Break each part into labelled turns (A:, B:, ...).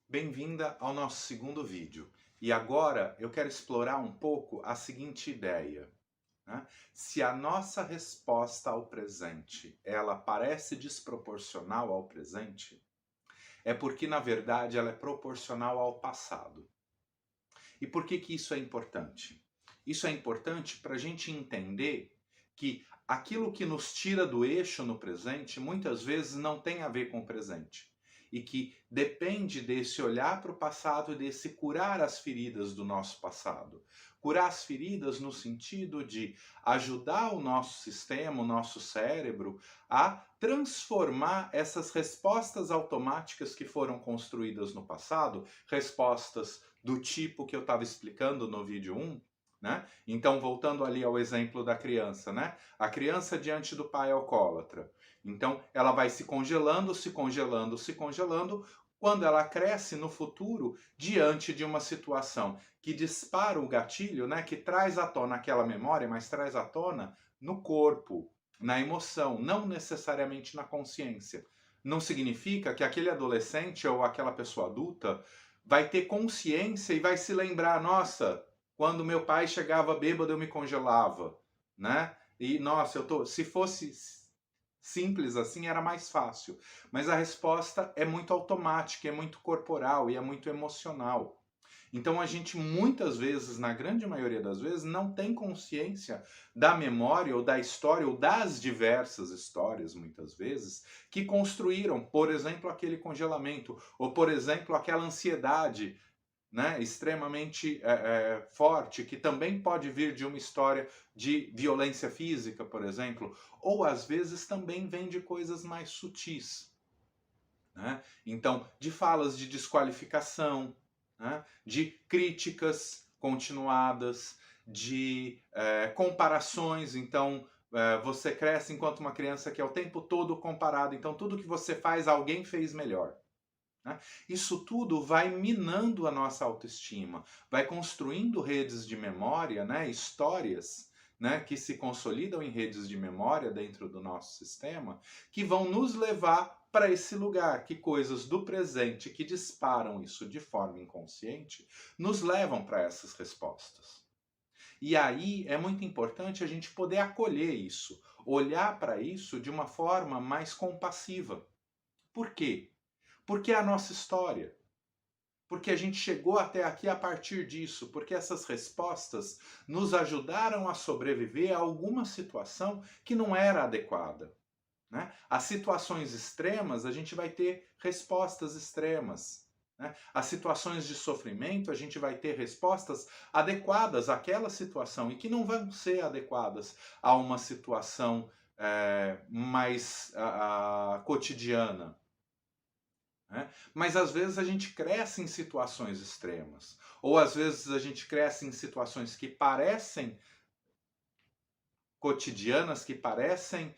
A: Bem-vinda ao nosso segundo vídeo. E agora eu quero explorar um pouco a seguinte ideia, né? Se a nossa resposta ao presente, ela parece desproporcional ao presente, é porque na verdade ela é proporcional ao passado. E por que que isso é importante? Isso é importante para a gente entender que aquilo que nos tira do eixo no presente muitas vezes não tem a ver com o presente. E que depende desse olhar para o passado e desse curar as feridas do nosso passado. Curar as feridas no sentido de ajudar o nosso sistema, o nosso cérebro, a transformar essas respostas automáticas que foram construídas no passado, respostas do tipo que eu estava explicando no vídeo 1, né? Então, voltando ali ao exemplo da criança, né? A criança diante do pai alcoólatra. Então, ela vai se congelando, se congelando, se congelando. Quando ela cresce no futuro, diante de uma situação que dispara o gatilho, né? Que traz à tona aquela memória, mas traz à tona no corpo, na emoção, não necessariamente na consciência. Não significa que aquele adolescente ou aquela pessoa adulta vai ter consciência e vai se lembrar, nossa, quando meu pai chegava bêbado eu me congelava, né? E nossa, se fosse simples assim era mais fácil, mas a resposta é muito automática, é muito corporal e é muito emocional. Então a gente muitas vezes, na grande maioria das vezes, não tem consciência da memória ou da história ou das diversas histórias, muitas vezes, que construíram, por exemplo, aquele congelamento ou, por exemplo, aquela ansiedade, né, extremamente forte, que também pode vir de uma história de violência física, por exemplo, ou às vezes também vem de coisas mais sutis, né? Então, de falas de desqualificação, né? De críticas continuadas, de comparações. Então, você cresce enquanto uma criança que é o tempo todo comparado. Então, tudo que você faz, alguém fez melhor. Né? Isso tudo vai minando a nossa autoestima, vai construindo redes de memória, né? Histórias, né? Que se consolidam em redes de memória dentro do nosso sistema, que vão nos levar para esse lugar, que coisas do presente que disparam isso de forma inconsciente nos levam para essas respostas. E aí é muito importante a gente poder acolher isso, olhar para isso de uma forma mais compassiva. Por quê? Porque é a nossa história. Porque a gente chegou até aqui a partir disso, porque essas respostas nos ajudaram a sobreviver a alguma situação que não era adequada. Né? As situações extremas, a gente vai ter respostas extremas. Né? As situações de sofrimento, a gente vai ter respostas adequadas àquela situação e que não vão ser adequadas a uma situação mais cotidiana. Né? Mas às vezes a gente cresce em situações extremas, ou às vezes a gente cresce em situações que parecem cotidianas, que parecem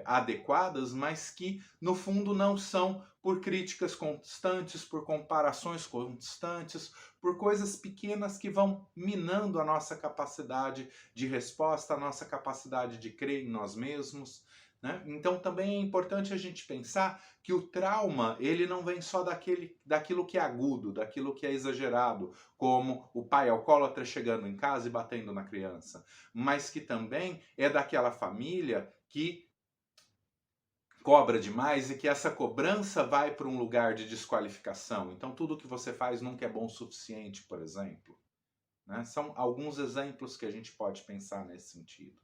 A: adequadas, mas que no fundo não são, por críticas constantes, por comparações constantes, por coisas pequenas que vão minando a nossa capacidade de resposta, a nossa capacidade de crer em nós mesmos. Né? Então também é importante a gente pensar que o trauma ele não vem só daquilo que é agudo, daquilo que é exagerado, como o pai alcoólatra chegando em casa e batendo na criança, mas que também é daquela família que cobra demais e que essa cobrança vai para um lugar de desqualificação. Então tudo que você faz nunca é bom o suficiente, por exemplo. Né? São alguns exemplos que a gente pode pensar nesse sentido.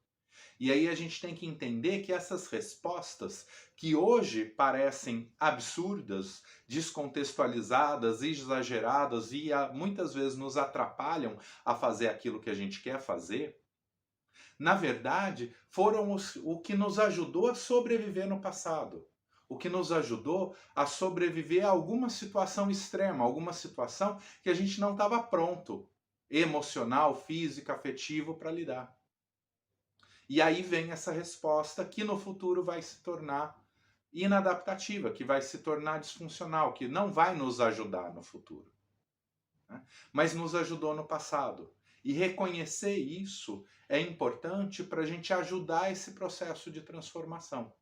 A: E aí a gente tem que entender que essas respostas, que hoje parecem absurdas, descontextualizadas, exageradas e muitas vezes nos atrapalham a fazer aquilo que a gente quer fazer, na verdade foram o que nos ajudou a sobreviver no passado. O que nos ajudou a sobreviver a alguma situação extrema, alguma situação que a gente não estava pronto, emocional, física, afetivo, para lidar. E aí vem essa resposta que no futuro vai se tornar inadaptativa, que vai se tornar disfuncional, que não vai nos ajudar no futuro. Né? Mas nos ajudou no passado. E reconhecer isso é importante para a gente ajudar esse processo de transformação.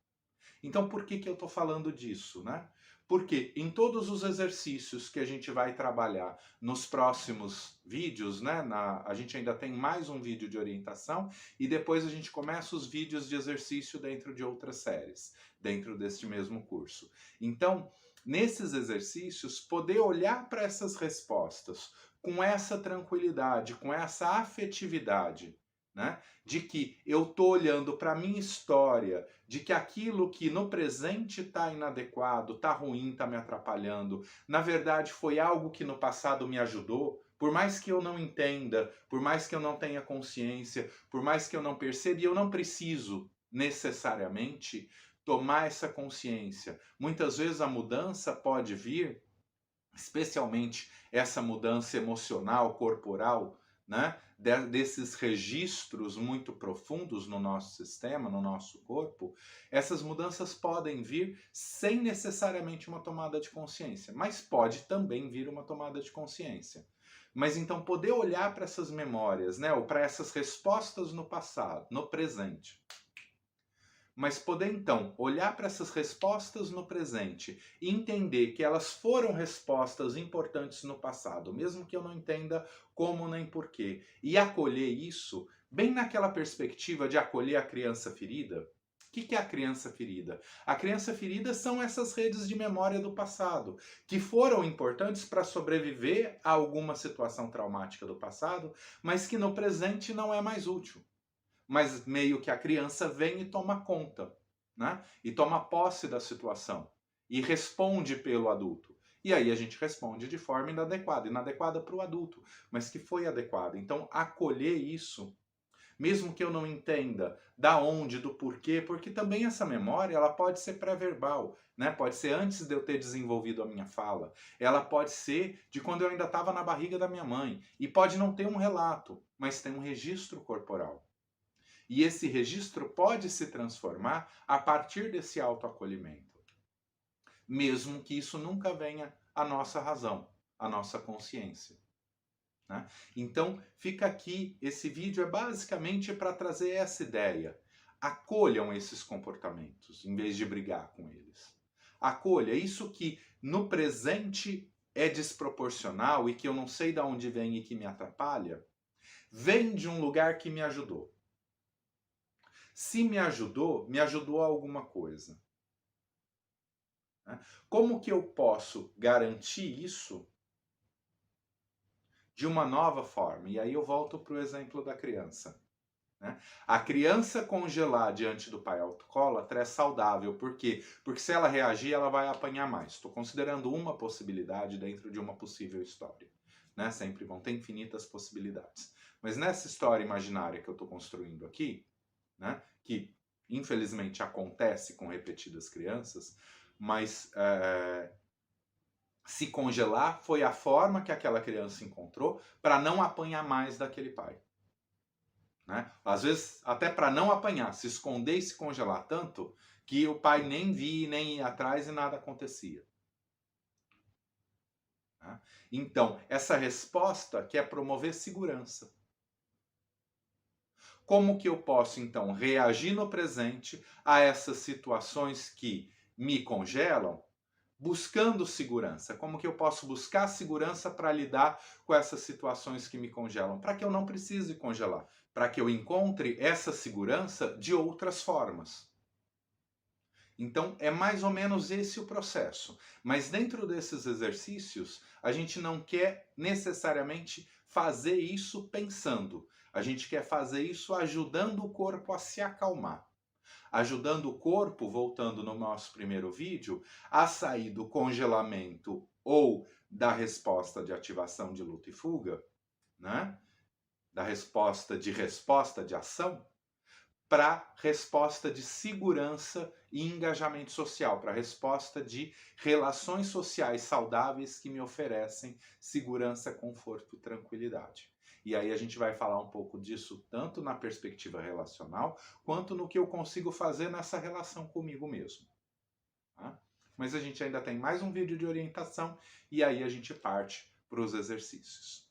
A: Então, por que que eu estou falando disso, né? Porque em todos os exercícios que a gente vai trabalhar nos próximos vídeos, né? A gente ainda tem mais um vídeo de orientação e depois a gente começa os vídeos de exercício dentro de outras séries, dentro deste mesmo curso. Então, nesses exercícios, poder olhar para essas respostas com essa tranquilidade, com essa afetividade, né? De que eu estou olhando para a minha história, de que aquilo que no presente está inadequado, está ruim, está me atrapalhando, na verdade foi algo que no passado me ajudou, por mais que eu não entenda, por mais que eu não tenha consciência, por mais que eu não perceba, e eu não preciso necessariamente tomar essa consciência. Muitas vezes a mudança pode vir, especialmente essa mudança emocional, corporal, né? Desses registros muito profundos no nosso sistema, no nosso corpo, essas mudanças podem vir sem necessariamente uma tomada de consciência, mas pode também vir uma tomada de consciência. Mas então poder olhar para essas memórias, né, ou para essas respostas no passado, no presente, mas poder então olhar para essas respostas no presente e entender que elas foram respostas importantes no passado, mesmo que eu não entenda como nem porquê, e acolher isso bem naquela perspectiva de acolher a criança ferida. O que é a criança ferida? A criança ferida são essas redes de memória do passado, que foram importantes para sobreviver a alguma situação traumática do passado, mas que no presente não é mais útil. Mas meio que a criança vem e toma conta, né? E toma posse da situação e responde pelo adulto. E aí a gente responde de forma inadequada para o adulto, mas que foi adequada. Então, acolher isso, mesmo que eu não entenda da onde, do porquê, porque também essa memória ela pode ser pré-verbal, né? Pode ser antes de eu ter desenvolvido a minha fala. Ela pode ser de quando eu ainda estava na barriga da minha mãe. E pode não ter um relato, mas tem um registro corporal. E esse registro pode se transformar a partir desse autoacolhimento, mesmo que isso nunca venha à nossa razão, à nossa consciência, né? Então, fica aqui, esse vídeo é basicamente para trazer essa ideia. Acolham esses comportamentos, em vez de brigar com eles. Acolha isso que no presente é desproporcional e que eu não sei de onde vem e que me atrapalha, vem de um lugar que me ajudou. Se me ajudou a alguma coisa. Como que eu posso garantir isso de uma nova forma? E aí eu volto para o exemplo da criança. A criança congelar diante do pai alcoólatra é saudável. Por quê? Porque se ela reagir, ela vai apanhar mais. Estou considerando uma possibilidade dentro de uma possível história. Sempre vão ter infinitas possibilidades. Mas nessa história imaginária que eu estou construindo aqui, que infelizmente acontece com repetidas crianças, mas se congelar foi a forma que aquela criança encontrou para não apanhar mais daquele pai. Às vezes, até para não apanhar, se esconder e se congelar tanto que o pai nem via, nem ia atrás e nada acontecia. Então, essa resposta quer promover segurança. Como que eu posso, então, reagir no presente a essas situações que me congelam, buscando segurança? Como que eu posso buscar segurança para lidar com essas situações que me congelam? Para que eu não precise congelar. Para que eu encontre essa segurança de outras formas. Então, é mais ou menos esse o processo. Mas dentro desses exercícios, a gente não quer necessariamente fazer isso pensando. A gente quer fazer isso ajudando o corpo a se acalmar. Ajudando o corpo, voltando no nosso primeiro vídeo, a sair do congelamento ou da resposta de ativação de luta e fuga, da resposta de ação, para resposta de segurança e engajamento social, para resposta de relações sociais saudáveis que me oferecem segurança, conforto e tranquilidade. E aí a gente vai falar um pouco disso tanto na perspectiva relacional, quanto no que eu consigo fazer nessa relação comigo mesmo. Mas a gente ainda tem mais um vídeo de orientação e aí a gente parte para os exercícios.